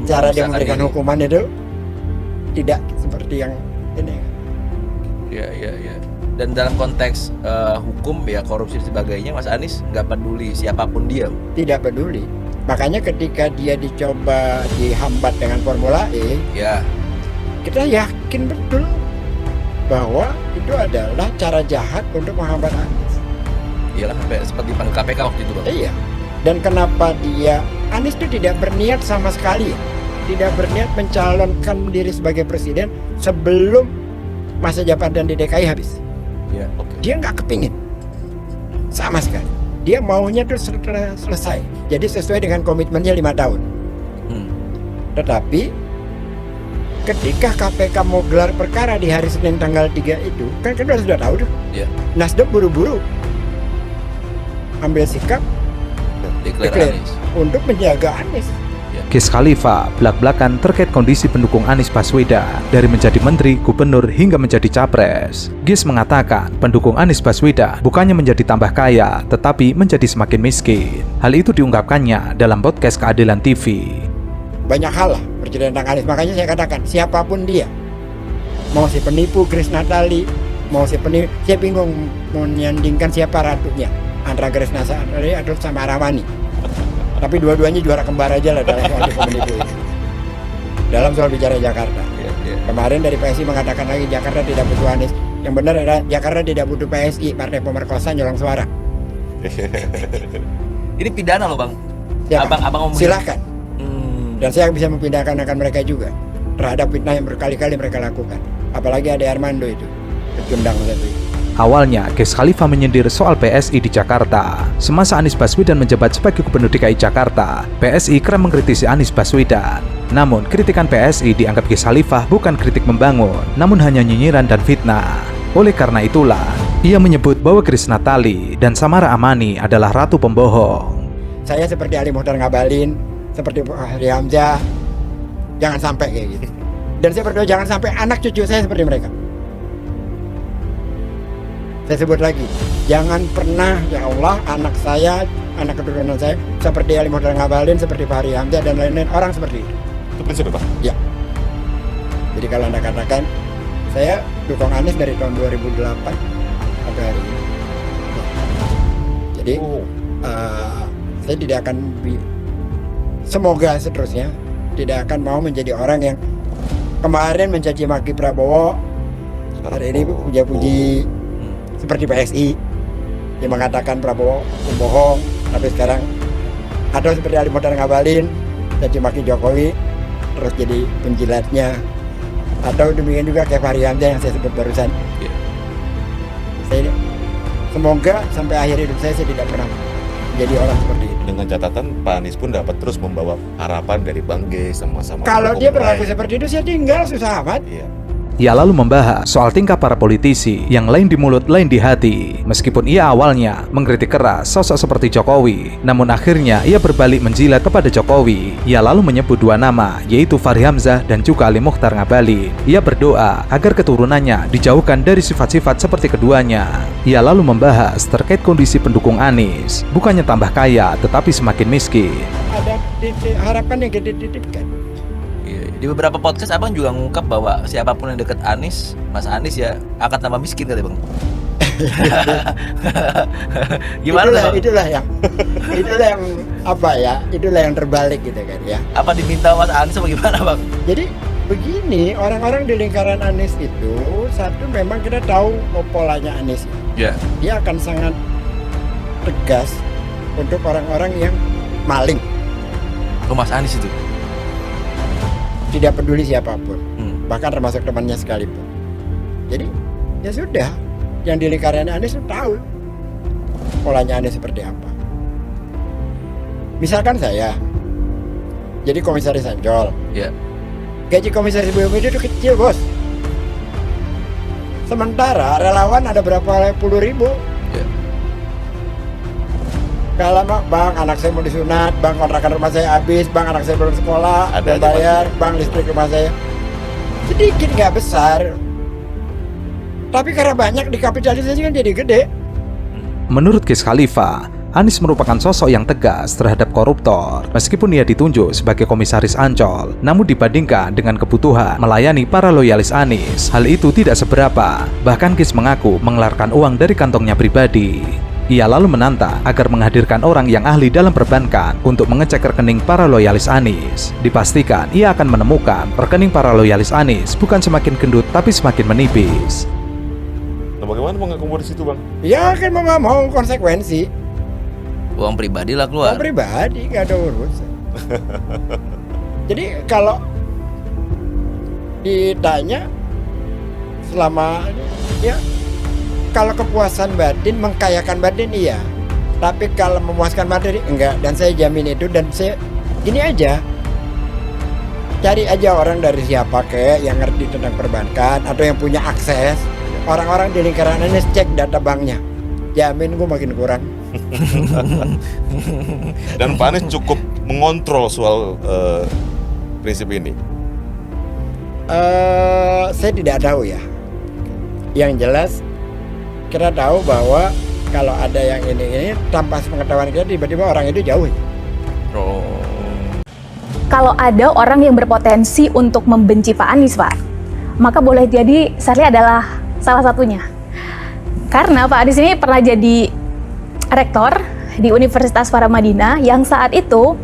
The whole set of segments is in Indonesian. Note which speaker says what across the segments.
Speaker 1: cara dia memberikan hukuman itu tidak seperti yang ini.
Speaker 2: Iya. Dan dalam konteks hukum ya korupsi dan sebagainya, Mas Anies nggak peduli siapapun dia.
Speaker 1: Tidak peduli. Makanya ketika dia dicoba dihambat dengan Formula E,
Speaker 2: Ya.
Speaker 1: kita yakin betul bahwa itu adalah cara jahat untuk menghambat Anies.
Speaker 2: Iyalah sampai sempat dipanggil KPK waktu itu, Bang.
Speaker 1: Iya. Dan kenapa Anies itu tidak berniat sama sekali, tidak berniat mencalonkan diri sebagai presiden sebelum masa jabatan di DKI habis.
Speaker 2: Iya.
Speaker 1: Dia nggak kepingin sama sekali. Dia maunya tuh selesai. Jadi sesuai dengan komitmennya 5 tahun. Tetapi ketika KPK mau gelar perkara di hari Senin tanggal 3 itu, kan kita sudah tahu tuh.
Speaker 2: Iya.
Speaker 1: Nasdem buru-buru ambil sikap
Speaker 2: Deklarasi Anies
Speaker 1: untuk menjaga Anies.
Speaker 3: Ges Khalifa belak-belakan terkait kondisi pendukung Anies Baswedan dari menjadi menteri, gubernur hingga menjadi capres. Ges mengatakan pendukung Anies Baswedan bukannya menjadi tambah kaya, tetapi menjadi semakin miskin. Hal itu diungkapkannya dalam podcast Keadilan TV.
Speaker 1: Banyak hal lah bercerita tentang Anies, makanya saya katakan siapapun dia, mau si penipu Grace Natali, mau si penipu, saya bingung menyandingkan siapa ratunya antara Grace Natali atau sama Ramani. Tapi dua-duanya juara kembar aja lah dalam soal penipu itu. Dalam soal bicara Jakarta. Kemarin dari PSI mengatakan lagi Jakarta tidak butuh Anies. Yang benar adalah Jakarta tidak butuh PSI, partai pemerkosa nyolong suara.
Speaker 2: Ini pidana loh, Bang.
Speaker 1: Siapa?
Speaker 2: Abang ngomong.
Speaker 1: Silahkan. Dan saya bisa memindahkan mereka juga terhadap fitnah yang berkali-kali mereka lakukan. Apalagi ada Armando itu, pecundang satu.
Speaker 3: Awalnya, Ges Khalifa menyindir soal PSI di Jakarta. Semasa Anies Baswedan menjabat sebagai Gubernur DKI Jakarta, PSI kerap mengkritisi Anies Baswedan. Namun, kritikan PSI dianggap Ges Khalifa bukan kritik membangun, namun hanya nyinyiran dan fitnah. Oleh karena itulah, ia menyebut bahwa Grace Natali dan Samara Amani adalah ratu pembohong.
Speaker 1: Saya seperti Ali Mohtar Ngabalin, seperti Fahri Hamzah, jangan sampai kayak gitu. Dan saya berdoa jangan sampai anak cucu saya seperti mereka. Saya sebut lagi, jangan pernah ya Allah anak saya, anak keturunan saya seperti Ali Mohtar Ngabalin, seperti Fahri Hamzah dan lain-lain orang seperti itu.
Speaker 4: Itu prinsip Pak?
Speaker 1: Ya. Jadi kalau Anda katakan saya dukung Anies dari tahun 2008 sampai hari ini. Jadi saya tidak akan semoga seterusnya tidak akan mau menjadi orang yang kemarin mencaci maki Prabowo, hari ini puja-puji seperti PSI yang mengatakan Prabowo pembohong, tapi sekarang atau seperti Ali Mohtar Ngabalin caci maki Jokowi terus jadi penjilatnya, atau demikian juga kayak Fahri Hamzah yang saya sebut barusan. Saya semoga sampai akhir hidup saya tidak pernah jadi orang seperti itu.
Speaker 4: Dengan catatan Pak Anies pun dapat terus membawa harapan dari Bang G sama-sama.
Speaker 1: Kalau dia berlaku seperti itu saya tinggal susah amat.
Speaker 4: Iya.
Speaker 3: Ia lalu membahas soal tingkah para politisi yang lain di mulut, lain di hati. Meskipun ia awalnya mengkritik keras sosok seperti Jokowi, namun akhirnya ia berbalik menjilat kepada Jokowi. Ia lalu menyebut 2 nama, yaitu Fahri Hamzah dan juga Ali Mohtar Ngabalin. Ia berdoa agar keturunannya dijauhkan dari sifat-sifat seperti keduanya. Ia lalu membahas terkait kondisi pendukung Anies, bukannya tambah kaya tetapi semakin miskin.
Speaker 1: Ada harapan yang dititipkan.
Speaker 2: Di beberapa podcast Abang juga ngungkap bahwa siapapun yang deket Anies, Mas Anies ya akan tambah miskin katanya, Bang. Gimana
Speaker 1: itulah yang apa ya? Itulah yang terbalik gitu kan ya.
Speaker 2: Apa diminta Mas Anies apa gimana, Bang?
Speaker 1: Jadi begini, orang-orang di lingkaran Anies itu satu memang kita tahu polanya Anies.
Speaker 2: Ya.
Speaker 1: Dia akan sangat tegas untuk orang-orang yang maling.
Speaker 2: Oh, Mas Anies itu.
Speaker 1: Tidak peduli siapapun, bahkan termasuk temannya sekalipun. Jadi ya sudah, yang di lingkaran Anies itu tahu polanya Anies seperti apa. Misalkan saya jadi komisaris Ancol, gaji komisaris BUMD itu kecil, bos. Sementara relawan ada berapa puluh ribu. Kalau bang anak saya mau disunat, bang kontrakan rumah saya habis, bang anak saya belum sekolah, belum bayar, bang listrik rumah saya sedikit nggak besar, tapi karena banyak dikapitalisasi kan jadi gede.
Speaker 3: Menurut Ges Khalifa, Anies merupakan sosok yang tegas terhadap koruptor. Meskipun ia ditunjuk sebagai komisaris Ancol, namun dibandingkan dengan kebutuhan melayani para loyalis Anies, hal itu tidak seberapa. Bahkan Gis mengaku mengeluarkan uang dari kantongnya pribadi. Ia lalu menantang agar menghadirkan orang yang ahli dalam perbankan untuk mengecek rekening para loyalis Anies. Dipastikan ia akan menemukan rekening para loyalis Anies bukan semakin gendut tapi semakin menipis.
Speaker 4: Nah, bagaimana mengakomodir situ, Bang?
Speaker 1: Ya kan mau nggak mau konsekuensi.
Speaker 2: Uang pribadi lah
Speaker 1: Uang
Speaker 2: keluar.
Speaker 1: pribadi nggak ada urusan. Jadi kalau ditanya selama ya, kalau kepuasan batin, mengkayakan batin iya, tapi kalau memuaskan materi enggak. Dan saya jamin itu. Dan saya gini aja, cari aja orang dari siapa kayak yang ngerti tentang perbankan atau yang punya akses. Orang-orang di lingkaran ini cek data banknya, jamin gue makin kurang.
Speaker 4: Dan Pak Anies cukup mengontrol soal prinsip ini.
Speaker 1: Saya tidak tahu ya. Yang jelas kita tahu bahwa kalau ada yang ini tanpa pengetahuan kita, tiba-tiba orang itu jauh.
Speaker 2: Oh.
Speaker 5: Kalau ada orang yang berpotensi untuk membenci Pak Anies, Pak, maka boleh jadi Sherly adalah salah satunya. Karena Pak Anies ini pernah jadi rektor di Universitas Paramadina yang saat itu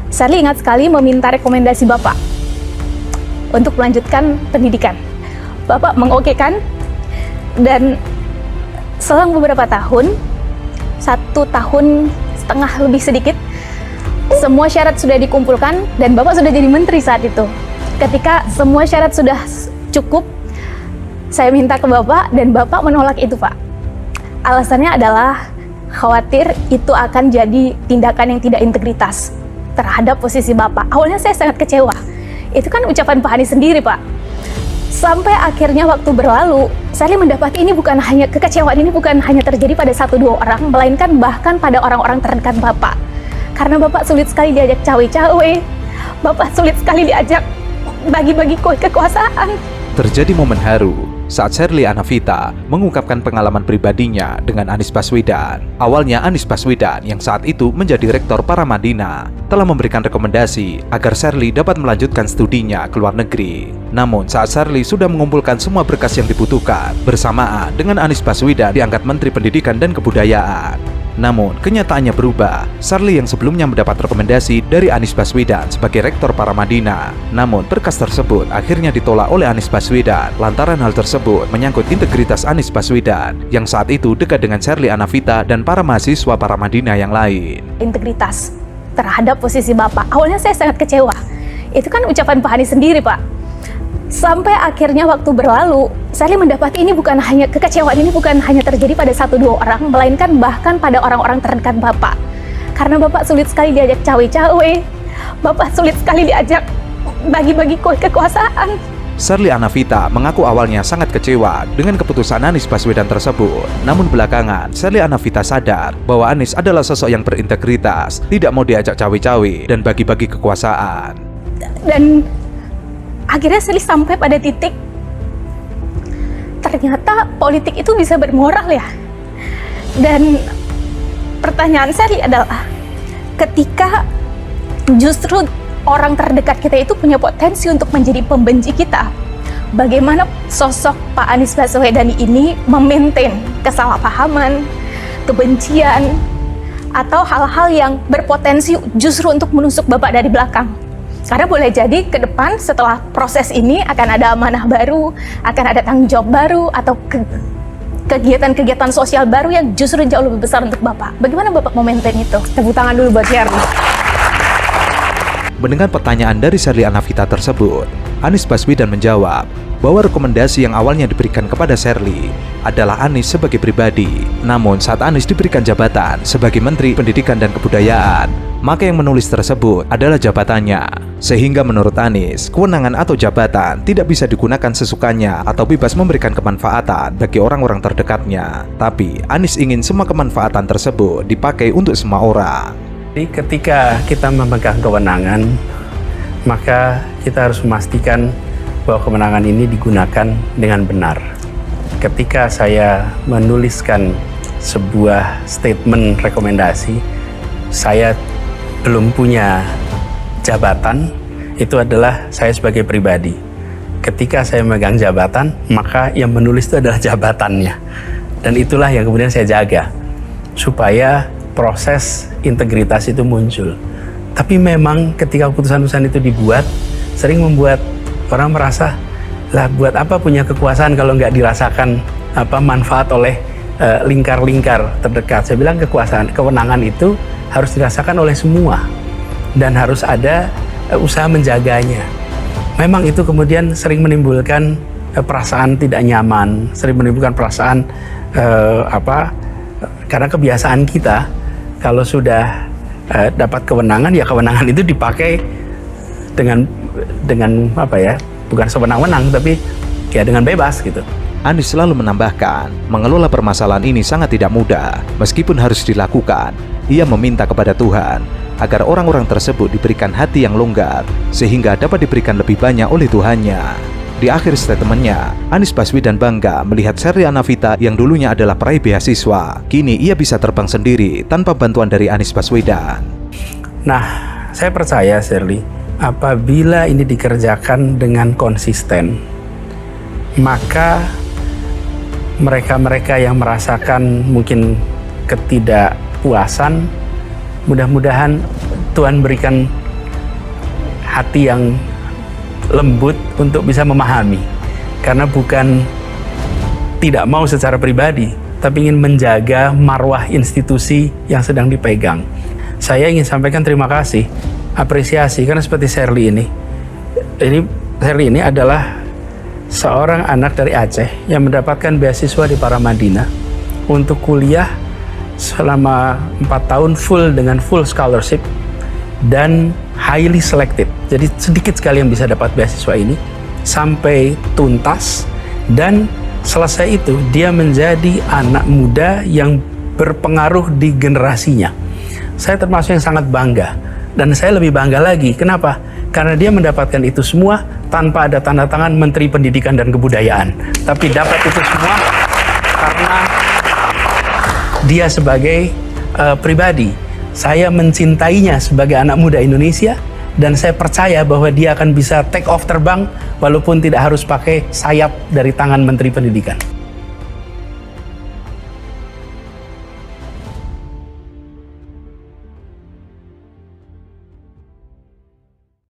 Speaker 5: Sherly ingat sekali meminta rekomendasi Bapak untuk melanjutkan pendidikan. Bapak mengokekan, dan selang beberapa tahun, 1,5 tahun lebih sedikit, semua syarat sudah dikumpulkan dan Bapak sudah jadi menteri saat itu. Ketika semua syarat sudah cukup, saya minta ke Bapak dan Bapak menolak itu, Pak. Alasannya adalah khawatir itu akan jadi tindakan yang tidak integritas terhadap posisi Bapak. Awalnya saya sangat kecewa. Itu kan ucapan Pak Anies sendiri, Pak. Sampai akhirnya waktu berlalu, saya mendapati ini bukan hanya kekecewaan ini bukan hanya terjadi pada 1-2 orang, melainkan bahkan pada orang-orang terdekat Bapak. Karena Bapak sulit sekali diajak cawe-cawe, Bapak sulit sekali diajak bagi-bagi kekuasaan.
Speaker 3: Terjadi momen haru saat Sherly Anavita mengungkapkan pengalaman pribadinya dengan Anies Baswedan. Awalnya Anies Baswedan yang saat itu menjadi rektor Paramadina telah memberikan rekomendasi agar Sherly dapat melanjutkan studinya ke luar negeri. Namun saat Sherly sudah mengumpulkan semua berkas yang dibutuhkan, bersamaan dengan Anies Baswedan diangkat Menteri Pendidikan dan Kebudayaan. Namun, kenyataannya berubah. Sherly yang sebelumnya mendapat rekomendasi dari Anies Baswedan sebagai rektor Paramadina. Namun, berkas tersebut akhirnya ditolak oleh Anies Baswedan lantaran hal tersebut menyangkut integritas Anies Baswedan yang saat itu dekat dengan Sherly Anavita dan para mahasiswa Paramadina yang lain.
Speaker 5: Integritas terhadap posisi Bapak. Awalnya saya sangat kecewa. Itu kan ucapan Pak Anies sendiri, Pak. Sampai akhirnya waktu berlalu, saya mendapati ini bukan hanya kekecewaan ini bukan hanya terjadi pada 1-2 orang, melainkan bahkan pada orang-orang terdekat Bapak. Karena Bapak sulit sekali diajak cawe-cawe, Bapak sulit sekali diajak bagi-bagi kekuasaan.
Speaker 3: Sherly Anavita mengaku awalnya sangat kecewa dengan keputusan Anies Baswedan tersebut. Namun belakangan, Sherly Anavita sadar bahwa Anies adalah sosok yang berintegritas, tidak mau diajak cawe-cawe dan bagi-bagi kekuasaan.
Speaker 5: Dan akhirnya Sherly sampai pada titik ternyata politik itu bisa bermoral ya. Dan pertanyaan Sherly adalah ketika justru orang terdekat kita itu punya potensi untuk menjadi pembenci kita, bagaimana sosok Pak Anies Baswedan ini memaintain kesalahpahaman, kebencian, atau hal-hal yang berpotensi justru untuk menusuk Bapak dari belakang. Karena boleh jadi ke depan setelah proses ini akan ada amanah baru, akan ada tanggung jawab baru, atau kegiatan-kegiatan sosial baru yang justru jauh lebih besar untuk Bapak. Bagaimana Bapak memaintain itu? Tepuk tangan dulu buat Sherly.
Speaker 3: Mendengar pertanyaan dari Sherly Anavita tersebut, Anies Baswedan menjawab bahwa rekomendasi yang awalnya diberikan kepada Sherly adalah Anies sebagai pribadi. Namun saat Anies diberikan jabatan sebagai Menteri Pendidikan dan Kebudayaan, maka yang menulis tersebut adalah jabatannya. Sehingga menurut Anies, kewenangan atau jabatan tidak bisa digunakan sesukanya atau bebas memberikan kemanfaatan bagi orang-orang terdekatnya. Tapi Anies ingin semua kemanfaatan tersebut dipakai untuk semua orang.
Speaker 6: Jadi ketika kita memegang kewenangan, maka kita harus memastikan bahwa kewenangan ini digunakan dengan benar. ketika saya menuliskan sebuah statement rekomendasi, saya belum punya jabatan, itu adalah saya sebagai pribadi. Ketika saya megang jabatan, maka yang menulis itu adalah jabatannya. Dan itulah yang kemudian saya jaga, supaya proses integritas itu muncul. Tapi memang ketika keputusan-keputusan itu dibuat, sering membuat orang merasa, lah buat apa punya kekuasaan kalau nggak dirasakan manfaat oleh lingkar-lingkar terdekat. Saya bilang kewenangan itu harus dirasakan oleh semua dan harus ada usaha menjaganya. Memang itu kemudian sering menimbulkan perasaan tidak nyaman, sering menimbulkan perasaan karena kebiasaan kita kalau sudah dapat kewenangan, ya kewenangan itu dipakai dengan bukan sewenang-wenang, tapi ya dengan bebas gitu.
Speaker 3: Anies selalu menambahkan, mengelola permasalahan ini sangat tidak mudah. Meskipun harus dilakukan, ia meminta kepada Tuhan agar orang-orang tersebut diberikan hati yang longgar, sehingga dapat diberikan lebih banyak oleh Tuhannya. Di akhir statementnya, Anies Baswedan bangga melihat Sherly Anavita yang dulunya adalah peraih beasiswa. Kini ia bisa terbang sendiri tanpa bantuan dari Anies Baswedan.
Speaker 6: Nah, saya percaya Sherly, apabila ini dikerjakan dengan konsisten, maka mereka-mereka yang merasakan mungkin ketidakpuasan, mudah-mudahan Tuhan berikan hati yang lembut untuk bisa memahami, karena bukan tidak mau secara pribadi, tapi ingin menjaga marwah institusi yang sedang dipegang. Saya ingin sampaikan terima kasih, apresiasi, karena seperti Sherly ini adalah seorang anak dari Aceh yang mendapatkan beasiswa di Paramadina untuk kuliah selama 4 tahun dengan full scholarship dan highly selected. Jadi sedikit sekali yang bisa dapat beasiswa ini sampai tuntas, dan selesai itu dia menjadi anak muda yang berpengaruh di generasinya. Saya termasuk yang sangat bangga, dan saya lebih bangga lagi. Kenapa? Karena dia mendapatkan itu semua tanpa ada tanda tangan Menteri Pendidikan dan Kebudayaan, tapi dapat itu semua karena dia sebagai pribadi. Saya mencintainya sebagai anak muda Indonesia, dan saya percaya bahwa dia akan bisa take off terbang walaupun tidak harus pakai sayap dari tangan Menteri Pendidikan.